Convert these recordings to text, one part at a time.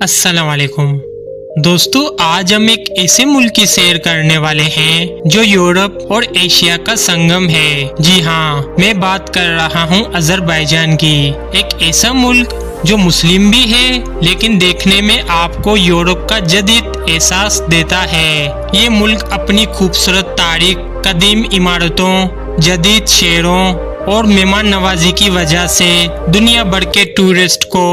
अस्सलाम वालेकुम दोस्तों, आज हम एक ऐसे मुल्क की सैर करने वाले हैं जो यूरोप और एशिया का संगम है। जी हाँ, मैं बात कर रहा हूँ अजरबैजान की। एक ऐसा मुल्क जो मुस्लिम भी है लेकिन देखने में आपको यूरोप का जदीद एहसास देता है। ये मुल्क अपनी खूबसूरत तारीख, कदीम इमारतों, जदीद शहरों और मेहमान नवाजी की वजह से दुनिया भर के टूरिस्ट को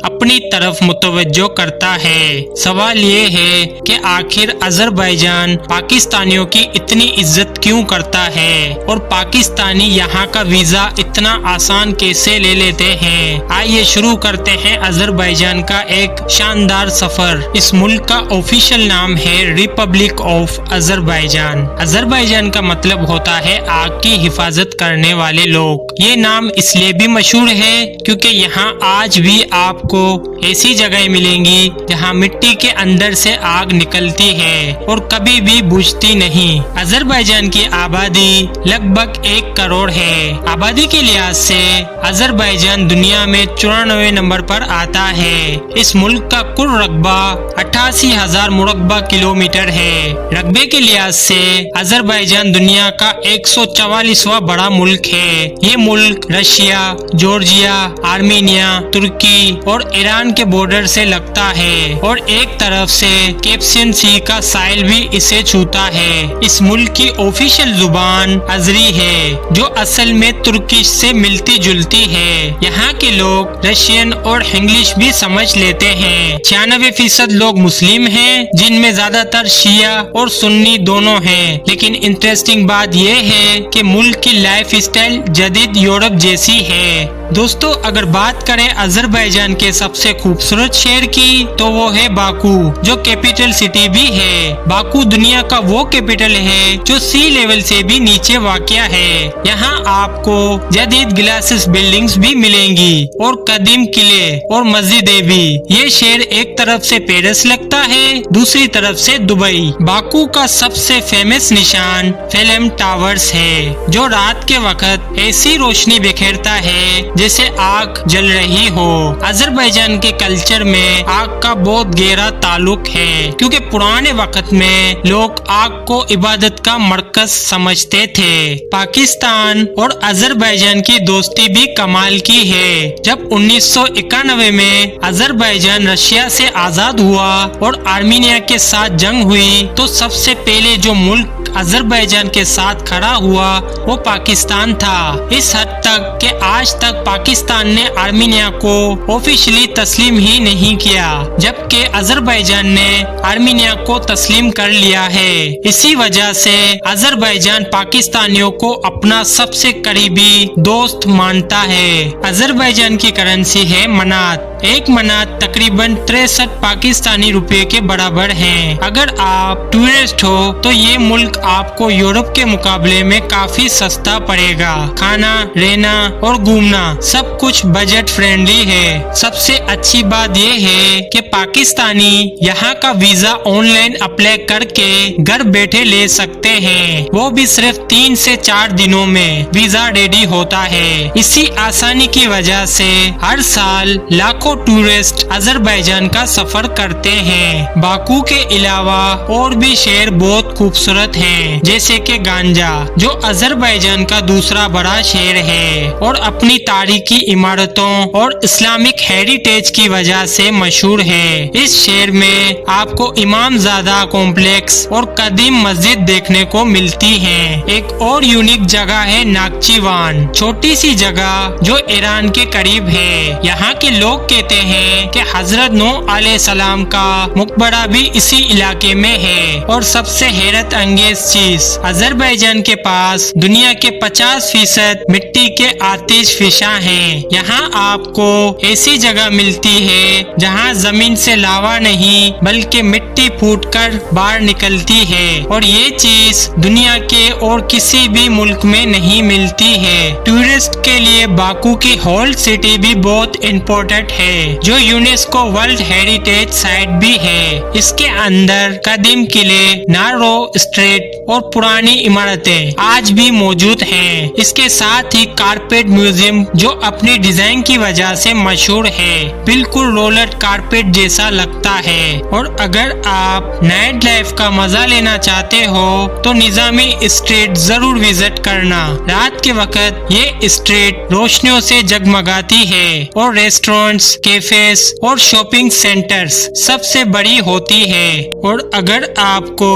अपनी तरफ मुतवज्जो करता है। सवाल ये है कि आखिर अजरबैजान पाकिस्तानियों की इतनी इज्जत क्यों करता है और पाकिस्तानी यहाँ का वीजा इतना आसान कैसे ले लेते हैं। आइए शुरू करते हैं अजरबैजान का एक शानदार सफर। इस मुल्क का ऑफिशियल नाम है रिपब्लिक ऑफ अजरबैजान। अजरबैजान का मतलब होता है आग की हिफाजत करने वाले लोग। ये नाम इसलिए भी मशहूर है क्योंकि यहाँ आज भी आपको ऐसी जगह मिलेंगी जहाँ मिट्टी के अंदर से आग निकलती है और कभी भी बुझती नहीं। अजरबैजान की आबादी लगभग 1 करोड़ है। आबादी के लिहाज से अजरबैजान दुनिया में 94 नंबर पर आता है। इस मुल्क का कुल रकबा 88,000 मुरब्बा किलोमीटर है। रकबे के लिहाज से अजरबैजान दुनिया का 144वां बड़ा मुल्क है। ये मुल्क रशिया, जॉर्जिया, आर्मीनिया, तुर्की और ईरान के बॉर्डर से लगता है और एक तरफ से कैस्पियन सी का साहिल भी इसे छूता है। इस मुल्क की ऑफिशियल जुबान अजरी है जो असल में तुर्किश से मिलती जुलती है। यहाँ के लोग रशियन और इंग्लिश भी समझ लेते हैं। 96% लोग मुस्लिम हैं जिनमें ज्यादातर शिया और सुन्नी दोनों हैं। लेकिन इंटरेस्टिंग बात यह है कि मुल्क की लाइफ स्टाइल जदीद यूरोप जैसी है। दोस्तों, अगर बात करें अजरबैजान के सबसे खूबसूरत शहर की तो वो है बाकू, जो कैपिटल सिटी भी है। बाकू दुनिया का वो कैपिटल है जो सी लेवल से भी नीचे वाक़या है। यहाँ आपको जदीद ग्लासेस बिल्डिंग्स भी मिलेंगी और कदीम किले और मस्जिदें भी। ये शहर एक तरफ से पेरिस लगता है, दूसरी तरफ से दुबई। बाकू का सबसे फेमस निशान फिल्म टावर्स है जो रात के वक्त ऐसी रोशनी बिखेरता है जैसे आग जल रही हो। अजरबैजान के कल्चर में आग का बहुत गहरा ताल्लुक है क्योंकि पुराने वक्त में लोग आग को इबादत का मरकज समझते थे। पाकिस्तान और अजरबैजान की दोस्ती भी कमाल की है। जब 1991 में अजरबैजान रशिया से आजाद हुआ और आर्मीनिया के साथ जंग हुई तो सबसे पहले जो मुल्क अजरबैजान के साथ खड़ा हुआ वो पाकिस्तान था। इस हद तक कि आज तक पाकिस्तान ने आर्मीनिया को ऑफिशियली तस्लीम ही नहीं किया, जबकि अजरबैजान ने आर्मीनिया को तस्लीम कर लिया है। इसी वजह से अजरबैजान पाकिस्तानियों को अपना सबसे करीबी दोस्त मानता है। अजरबैजान की करेंसी है मनात। एक मनात तकरीबन 63 पाकिस्तानी रुपए के बराबर है। अगर आप टूरिस्ट हो तो ये मुल्क आपको यूरोप के मुकाबले में काफी सस्ता पड़ेगा। खाना, रहना और घूमना सब कुछ बजट फ्रेंडली है। सबसे अच्छी बात ये है कि पाकिस्तानी यहाँ का वीजा ऑनलाइन अप्लाई करके घर बैठे ले सकते हैं, वो भी सिर्फ 3 से 4 दिनों में वीजा रेडी होता है। इसी आसानी की वजह से हर साल लाखों टूरिस्ट अजरबैजान का सफर करते हैं। बाकू के अलावा और भी शहर बहुत खूबसूरत हैं, जैसे कि गांजा जो अजरबैजान का दूसरा बड़ा शहर है और अपनी तारीखी इमारतों और इस्लामिक हेरिटेज की वजह से मशहूर है। इस शहर में आपको इमामजादा कॉम्प्लेक्स और कदीम मस्जिद देखने को मिलती है। एक और यूनिक जगह है नाक्चिवान, छोटी सी जगह जो ईरान के करीब है। यहाँ के लोग कहते हैं कि हजरत नूह अलैहिस्सलाम का मकबरा भी इसी इलाके में है। और सबसे हैरत अंगेज चीज, अजरबैजान के पास दुनिया के 50% मिट्टी के आतिश फिशा हैं। यहाँ आपको ऐसी जगह मिलती है जहाँ जमीन से लावा नहीं बल्कि मिट्टी फूटकर बाहर निकलती है और ये चीज दुनिया के और किसी भी मुल्क में नहीं मिलती है। टूरिस्ट के लिए बाकू की होल्ड सिटी भी बहुत इम्पोर्टेंट है। ہے جو यूनेस्को वर्ल्ड हेरिटेज साइट भी है। इसके अंदर कदीम किले, नारो स्ट्रीट और पुरानी इमारतें आज भी मौजूद हैं। इसके साथ ही कारपेट म्यूजियम जो अपनी डिजाइन की वजह से मशहूर है, बिल्कुल रोलर कारपेट जैसा लगता है। और अगर आप नाइट लाइफ का मजा लेना चाहते हो तो निजामी स्ट्रीट जरूर विजिट करना। रात के वक्त ये स्ट्रीट रोशनियों से जगमगाती है और रेस्टोरेंट्स, कैफेस और शॉपिंग सेंटर्स सबसे बड़ी होती है। और अगर आपको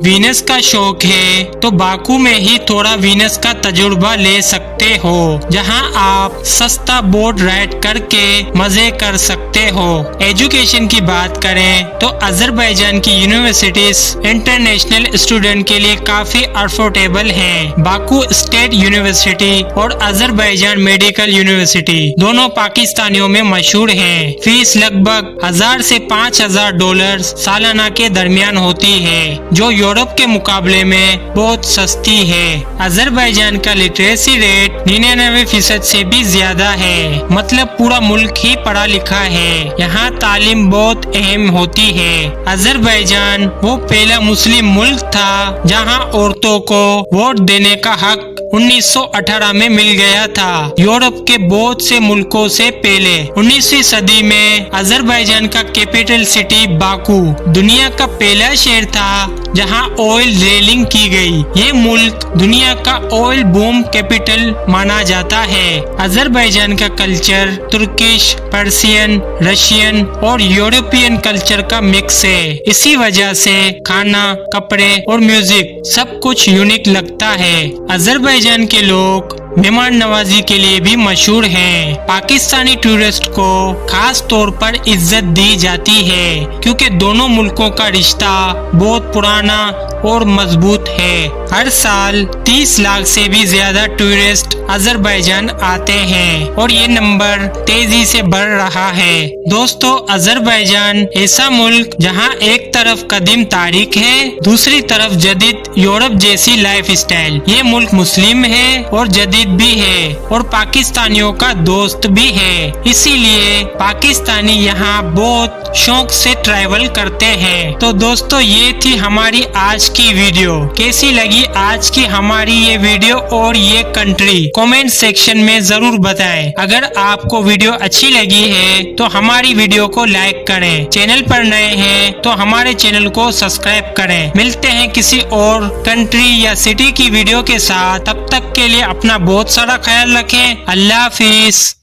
वीनस का शौक है तो बाकू में ही थोड़ा वीनस का तजुर्बा ले सकते हो, जहां आप सस्ता बोट राइड करके मजे कर सकते हो। एजुकेशन की बात करें तो अजरबैजान की यूनिवर्सिटीज इंटरनेशनल स्टूडेंट के लिए काफी अफोर्डेबल हैं। बाकू स्टेट यूनिवर्सिटी और अजरबैजान मेडिकल यूनिवर्सिटी दोनों पाकिस्तानियों में मशहूर हैं। फीस लगभग 1000 से $5000 सालाना के दरमियान होती है, जो यूरोप के मुकाबले में बहुत सस्ती है। अजरबैजान का लिटरेसी रेट 99% से भी ज्यादा है, मतलब पूरा मुल्क ही पढ़ा लिखा है। यहाँ तालीम बहुत अहम होती है। अजरबैजान वो पहला मुस्लिम मुल्क था जहाँ औरतों को वोट देने का हक 1918 में मिल गया था, यूरोप के बहुत से मुल्कों से पहले। 19वीं सदी में अजरबैजान का कैपिटल सिटी बाकू दुनिया का पहला शहर था जहां ऑयल ड्रिलिंग की गई। ये मुल्क दुनिया का ऑयल बूम कैपिटल माना जाता है। अजरबैजान का कल्चर तुर्किश, पर्शियन, रशियन और यूरोपियन कल्चर का मिक्स है। इसी वजह से खाना, कपड़े और म्यूजिक सब कुछ यूनिक लगता है। अजरबैजान के लोग मेहमान नवाजी के लिए भी मशहूर हैं। पाकिस्तानी टूरिस्ट को खास तौर पर इज्जत दी जाती है क्योंकि दोनों मुल्कों का रिश्ता बहुत पुराना और मजबूत है। हर साल 30 लाख से भी ज्यादा टूरिस्ट अजरबैजान आते हैं और ये नंबर तेजी से बढ़ रहा है। दोस्तों, अजरबैजान ऐसा मुल्क जहां एक तरफ कदीम तारीख है, दूसरी तरफ जदीद यूरोप जैसी लाइफ स्टाइल। ये मुल्क मुस्लिम है और जदीद भी है और पाकिस्तानियों का दोस्त भी है। इसीलिए पाकिस्तानी यहाँ बहुत शौक से ट्रैवल करते हैं। तो दोस्तों, ये थी हमारी आज की वीडियो। कैसी लगी आज की हमारी ये वीडियो और ये कंट्री, कमेंट सेक्शन में जरूर बताएं। अगर आपको वीडियो अच्छी लगी है तो हमारी वीडियो को लाइक करें। चैनल पर नए हैं तो हमारे चैनल को सब्सक्राइब करें। मिलते हैं किसी और कंट्री या सिटी की वीडियो के साथ। तब तक के लिए अपना बहुत सारा ख्याल रखें। अल्लाह हाफिज।